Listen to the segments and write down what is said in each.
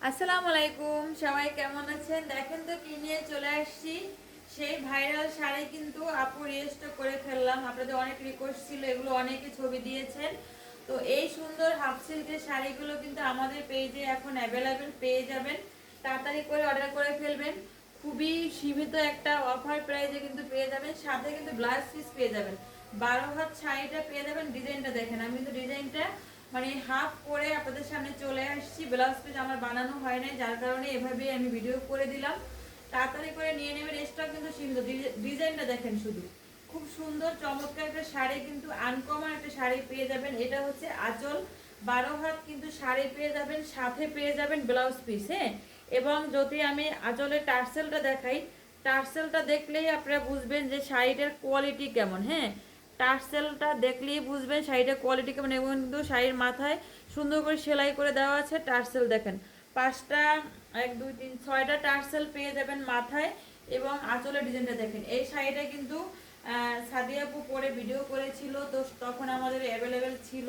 আসসালামু আলাইকুম, সবাই কেমন আছেন? দেখেন তো কি নিয়ে চলে আসছি। সেই ভাইরাল শাড়ি কিন্তু আপু রিস্টক করে ফেললাম। আপনাদের অনেক রিকোয়েস্ট ছিল, এগুলো অনেকে ছবি দিয়েছেন। তো এই সুন্দর হাফ সিল্কের শাড়িগুলো কিন্তু আমাদের পেজে এখন অ্যাভেলেবেল পেয়ে যাবেন। তাড়াতাড়ি করে অর্ডার করে ফেলবেন। খুবই সীমিত একটা অফার প্রাইজে কিন্তু পেয়ে যাবেন। সাথে কিন্তু ব্লাউজ পিস পেয়ে যাবেন। 12 হাত শাড়িটা পেয়ে যাবেন। ডিজাইনটা দেখেন, আমি কিন্তু ডিজাইনটা মানে হাফ করে আপনাদের সামনে চলে আসছি। ব্লাউজ পিস আমার বানানো হয় নাই, যার কারণে এভাবেই আমি ভিডিও করে দিলাম। তাড়াতাড়ি করে নিয়ে নেবেন। স্টক কিন্তু সীমিত। ডিজাইনটা দেখেন শুধু, খুব সুন্দর চমৎকার একটা শাড়ি, কিন্তু আনকমন একটা শাড়ি পেয়ে যাবেন। এটা হচ্ছে আঁচল, 12 হাত কিন্তু শাড়ি পেয়ে যাবেন, সাথে পেয়ে যাবেন ব্লাউজ পিস। হ্যাঁ, এবং যদি আমি আঁচলের টার্সেলটা দেখাই, টার্সেলটা দেখলেই আপনারা বুঝবেন যে শাড়িটার কোয়ালিটি কেমন। হ্যাঁ, টার্সেলটা দেখলেই বুঝবেন শাড়িটার কোয়ালিটি কেমন। এবং কিন্তু শাড়ির মাথায় সুন্দর করে সেলাই করে দেওয়া আছে। টার্সেল দেখেন, 5টা, 1 2 3 6টা টার্সেল পেয়ে যাবেন মাথায়। এবং আঁচলের ডিজাইনটা দেখেন। এই শাড়িটা কিন্তু সাদিয়া আপু পরে ভিডিও করেছিল, তো তখন আমাদের অ্যাভেলেবেল ছিল।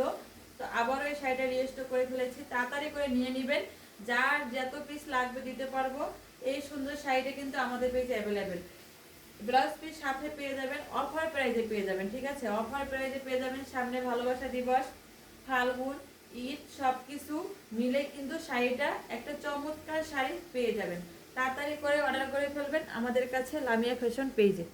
তো আবারও এই শাড়িটা রিস্টক করে ফেলেছি। তাড়াতাড়ি করে নিয়ে নেবেন, যার যত পিস লাগবে দিতে পারবো। এই সুন্দর শাড়িটা কিন্তু আমাদের পেজে অ্যাভেলেবেল। ব্লাউজ পিস সাথে পেয়ে যাবেন, অফার প্রাইজে পেয়ে যাবেন। ঠিক আছে, অফার প্রাইজে পেয়ে যাবেন। সামনে ভালোবাসা দিবস, ফাল্গুন, ঈদ সবকিছু মিলে কিন্তু শাড়িটা একটা চমৎকার শাড়ি পেয়ে যাবেন। তাড়াতাড়ি করে অর্ডার করে ফেলবেন আমাদের কাছে লামিয়া ফ্যাশন পেজে।